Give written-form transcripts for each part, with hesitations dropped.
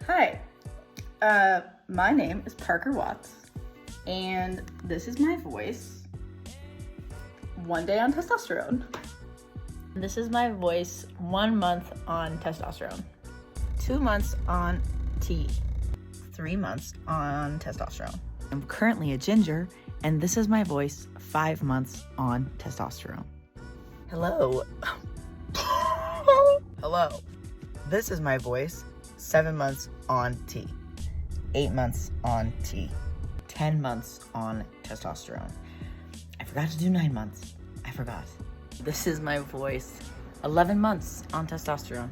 Hi, my name is Parker Watts, and this is my voice. One day on testosterone. This is my voice 1 month on testosterone, 2 months on tea, 3 months on testosterone. I'm currently a ginger, and this is my voice 5 months on testosterone. Hello. Hello. This is my voice 7 months on tea, 8 months on tea, 10 months on testosterone. I forgot to do 9 months. I forgot. This is my voice 11 months on testosterone,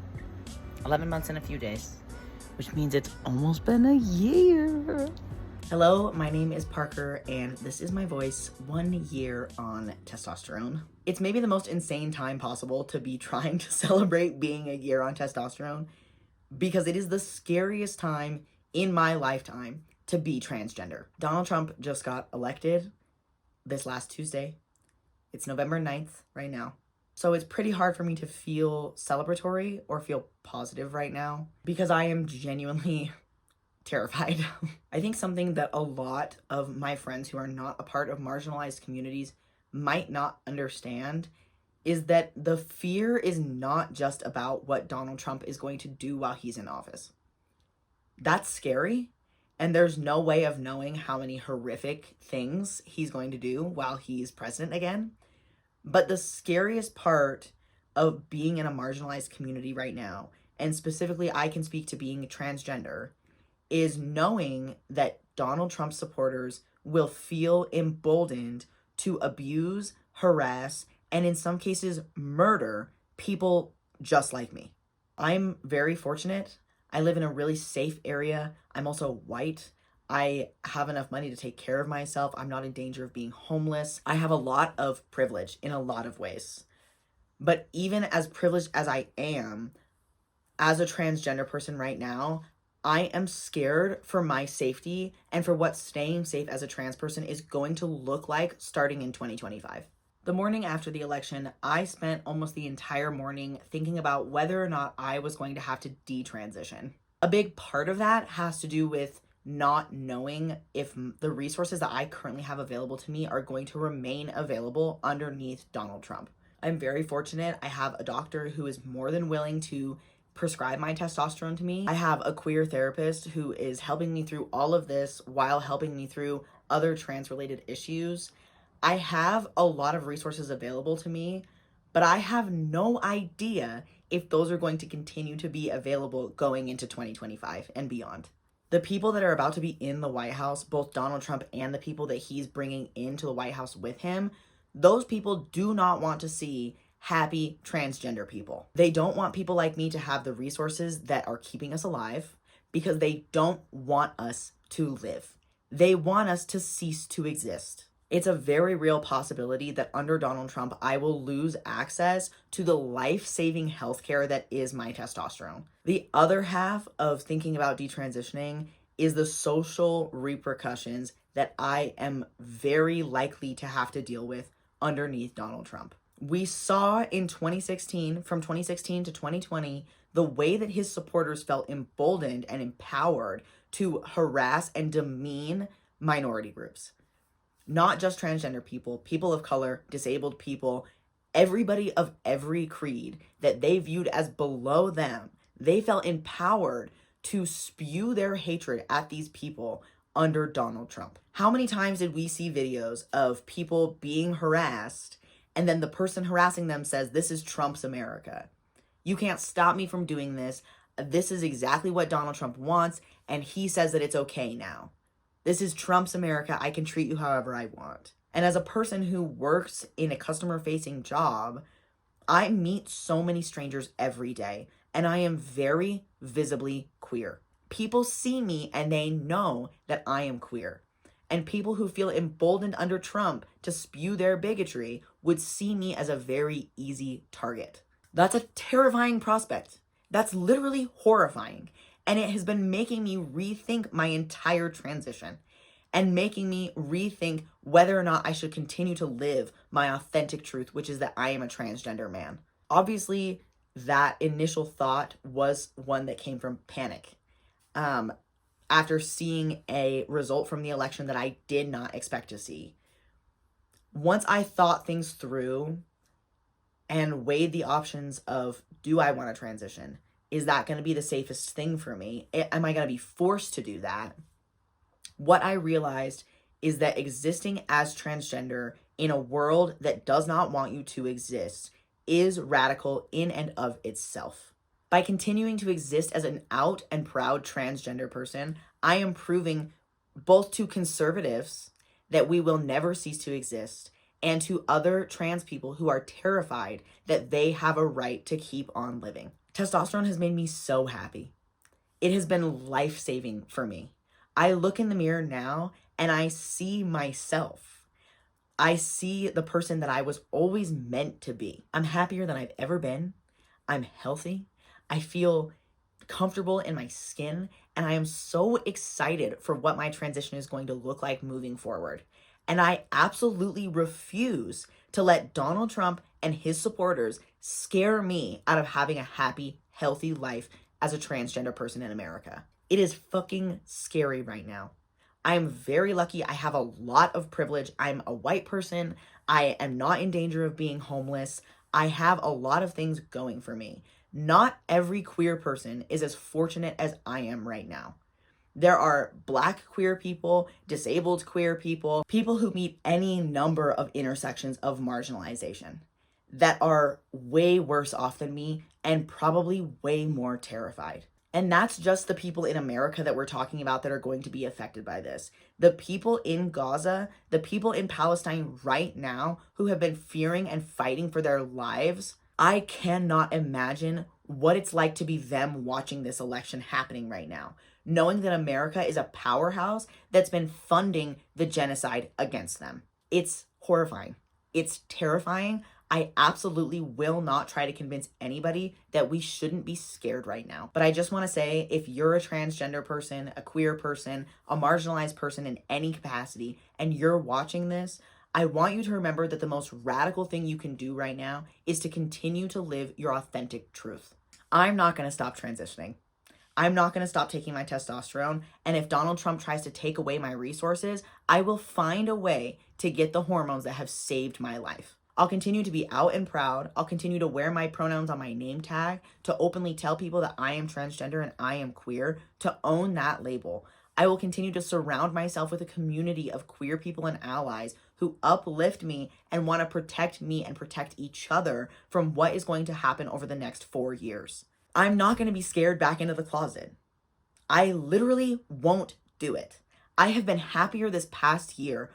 11 months and a few days, which means it's almost been a year. Hello, my name is Parker, and this is my voice 1 year on testosterone. It's maybe the most insane time possible to be trying to celebrate being a year on testosterone, because it is the scariest time in my lifetime to be transgender. Donald Trump just got elected this last Tuesday. It's November 9th right now. So it's pretty hard for me to feel celebratory or feel positive right now because I am genuinely terrified. I think something that a lot of my friends who are not a part of marginalized communities might not understand is that the fear is not just about what Donald Trump is going to do while he's in office. That's scary, and there's no way of knowing how many horrific things he's going to do while he's president again. But the scariest part of being in a marginalized community right now, and specifically I can speak to being transgender, is knowing that Donald Trump supporters will feel emboldened to abuse, harass, and in some cases murder people just like me. I'm very fortunate. I live in a really safe area. I'm also white. I have enough money to take care of myself. I'm not in danger of being homeless. I have a lot of privilege in a lot of ways. But even as privileged as I am, as a transgender person right now, I am scared for my safety and for what staying safe as a trans person is going to look like starting in 2025. The morning after the election, I spent almost the entire morning thinking about whether or not I was going to have to detransition. A big part of that has to do with not knowing if the resources that I currently have available to me are going to remain available underneath Donald Trump. I'm very fortunate. I have a doctor who is more than willing to prescribe my testosterone to me. I have a queer therapist who is helping me through all of this while helping me through other trans-related issues. I have a lot of resources available to me, but I have no idea if those are going to continue to be available going into 2025 and beyond. The people that are about to be in the White House, both Donald Trump and the people that he's bringing into the White House with him, those people do not want to see happy transgender people. They don't want people like me to have the resources that are keeping us alive because they don't want us to live. They want us to cease to exist. It's a very real possibility that under Donald Trump, I will lose access to the life-saving healthcare that is my testosterone. The other half of thinking about detransitioning is the social repercussions that I am very likely to have to deal with underneath Donald Trump. We saw in 2016, from 2016 to 2020, the way that his supporters felt emboldened and empowered to harass and demean minority groups. Not just transgender people, people of color, disabled people, everybody of every creed that they viewed as below them. They felt empowered to spew their hatred at these people under Donald Trump. How many times did we see videos of people being harassed and then the person harassing them says, "This is Trump's America. You can't stop me from doing this. This is exactly what Donald Trump wants, and he says that it's okay now. This is Trump's America. I can treat you however I want." And as a person who works in a customer-facing job, I meet so many strangers every day, and I am very visibly queer. People see me and they know that I am queer. And people who feel emboldened under Trump to spew their bigotry would see me as a very easy target. That's a terrifying prospect. That's literally horrifying. And it has been making me rethink my entire transition and making me rethink whether or not I should continue to live my authentic truth, which is that I am a transgender man. Obviously, that initial thought was one that came from panic. after seeing a result from the election that I did not expect to see. Once I thought things through and weighed the options of, do I want to transition? Is that going to be the safest thing for me? Am I going to be forced to do that? What I realized is that existing as transgender in a world that does not want you to exist is radical in and of itself. By continuing to exist as an out and proud transgender person, I am proving both to conservatives that we will never cease to exist, and to other trans people who are terrified that they have a right to keep on living. Testosterone has made me so happy. It has been life-saving for me. I look in the mirror now and I see myself. I see the person that I was always meant to be. I'm happier than I've ever been. I'm healthy. I feel comfortable in my skin, and I am so excited for what my transition is going to look like moving forward. And I absolutely refuse to let Donald Trump and his supporters scare me out of having a happy, healthy life as a transgender person in America. It is fucking scary right now. I am very lucky. I have a lot of privilege. I'm a white person. I am not in danger of being homeless. I have a lot of things going for me. Not every queer person is as fortunate as I am right now. There are Black queer people, disabled queer people, people who meet any number of intersections of marginalization that are way worse off than me and probably way more terrified. And that's just the people in America that we're talking about that are going to be affected by this. The people in Gaza, the people in Palestine right now who have been fearing and fighting for their lives, I cannot imagine what it's like to be them watching this election happening right now, knowing that America is a powerhouse that's been funding the genocide against them. It's horrifying. It's terrifying. I absolutely will not try to convince anybody that we shouldn't be scared right now. But I just want to say, if you're a transgender person, a queer person, a marginalized person in any capacity, and you're watching this, I want you to remember that the most radical thing you can do right now is to continue to live your authentic truth. I'm not going to stop transitioning. I'm not going to stop taking my testosterone. And if Donald Trump tries to take away my resources, I will find a way to get the hormones that have saved my life. I'll continue to be out and proud. I'll continue to wear my pronouns on my name tag, to openly tell people that I am transgender and I am queer, to own that label. I will continue to surround myself with a community of queer people and allies who uplift me and want to protect me and protect each other from what is going to happen over the next 4 years. I'm not going to be scared back into the closet. I literally won't do it. I have been happier this past year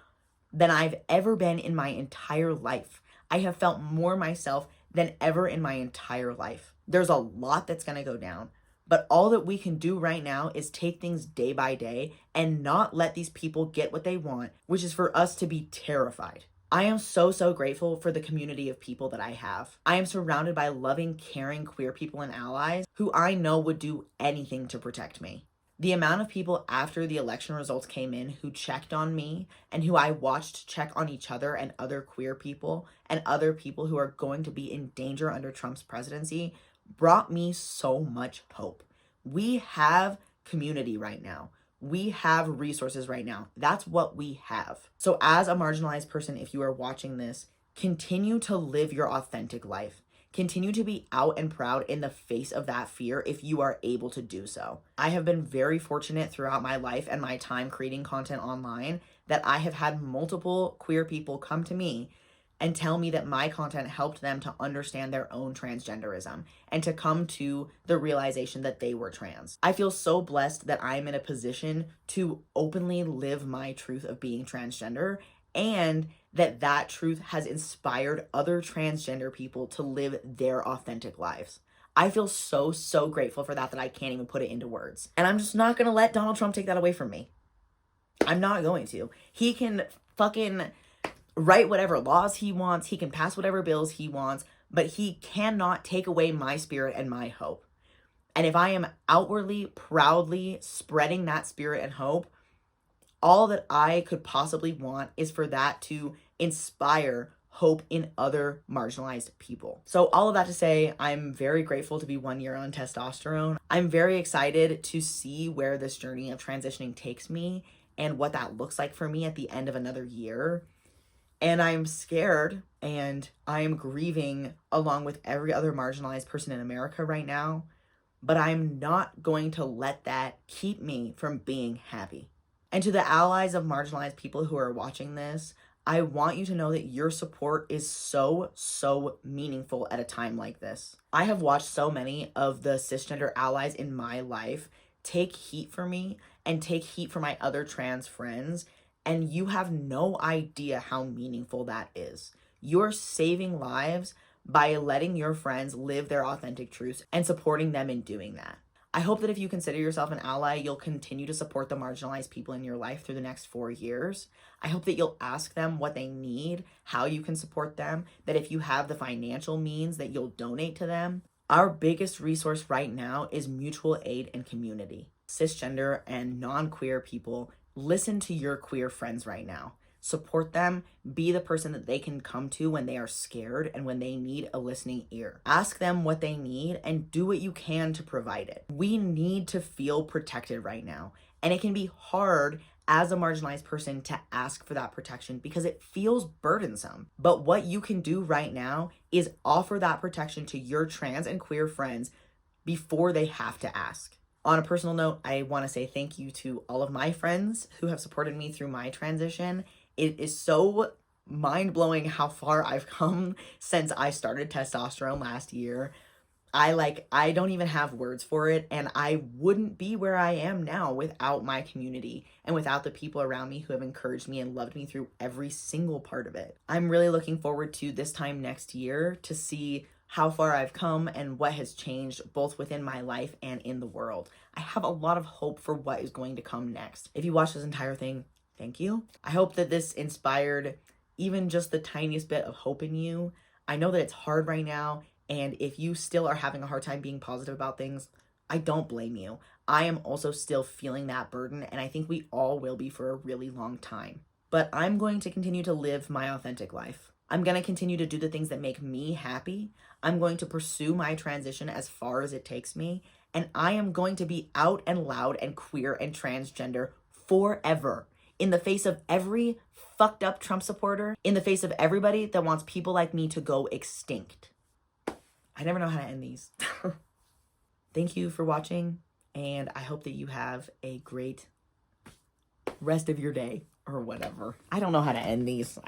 than I've ever been in my entire life. I have felt more myself than ever in my entire life. There's a lot that's going to go down, but all that we can do right now is take things day by day and not let these people get what they want, which is for us to be terrified. I am so grateful for the community of people that I have. I am surrounded by loving, caring queer people and allies who I know would do anything to protect me. The amount of people after the election results came in who checked on me and who I watched check on each other and other queer people and other people who are going to be in danger under Trump's presidency brought me so much hope. We have community right now. We have resources right now. That's what we have. So as a marginalized person, if you are watching this, continue to live your authentic life. Continue to be out and proud in the face of that fear if you are able to do so. I have been very fortunate throughout my life and my time creating content online that I have had multiple queer people come to me and tell me that my content helped them to understand their own transgenderism and to come to the realization that they were trans. I feel so blessed that I'm in a position to openly live my truth of being transgender, and that truth has inspired other transgender people to live their authentic lives. I feel so grateful for that I can't even put it into words. And I'm just not gonna let Donald Trump take that away from me. I'm not going to. He can fucking write whatever laws he wants, he can pass whatever bills he wants, but he cannot take away my spirit and my hope. And if I am outwardly, proudly spreading that spirit and hope, all that I could possibly want is for that to inspire hope in other marginalized people. So all of that to say, I'm very grateful to be 1 year on testosterone. I'm very excited to see where this journey of transitioning takes me and what that looks like for me at the end of another year. And I'm scared and I am grieving along with every other marginalized person in America right now, but I'm not going to let that keep me from being happy. And to the allies of marginalized people who are watching this, I want you to know that your support is so meaningful at a time like this. I have watched so many of the cisgender allies in my life take heat for me and take heat for my other trans friends, and you have no idea how meaningful that is. You're saving lives by letting your friends live their authentic truths and supporting them in doing that. I hope that if you consider yourself an ally, you'll continue to support the marginalized people in your life through the next 4 years. I hope that you'll ask them what they need, how you can support them, that if you have the financial means that you'll donate to them. Our biggest resource right now is mutual aid and community. Cisgender and non-queer people, listen to your queer friends right now. Support them, be the person that they can come to when they are scared and when they need a listening ear. Ask them what they need and do what you can to provide it. We need to feel protected right now. And it can be hard as a marginalized person to ask for that protection because it feels burdensome. But what you can do right now is offer that protection to your trans and queer friends before they have to ask. On a personal note, I want to say thank you to all of my friends who have supported me through my transition. It is so mind-blowing how far I've come since I started testosterone last year. I don't even have words for it, and I wouldn't be where I am now without my community and without the people around me who have encouraged me and loved me through every single part of it. I'm really looking forward to this time next year to see how far I've come and what has changed both within my life and in the world. I have a lot of hope for what is going to come next. If you watch this entire thing, thank you. I hope that this inspired even just the tiniest bit of hope in you. I know that it's hard right now, and if you still are having a hard time being positive about things, I don't blame you. I am also still feeling that burden, and I think we all will be for a really long time. But I'm going to continue to live my authentic life. I'm going to continue to do the things that make me happy. I'm going to pursue my transition as far as it takes me. And I am going to be out and loud and queer and transgender forever. In the face of every fucked up Trump supporter. In the face of everybody that wants people like me to go extinct. I never know how to end these. Thank you for watching. And I hope that you have a great rest of your day or whatever. I don't know how to end these.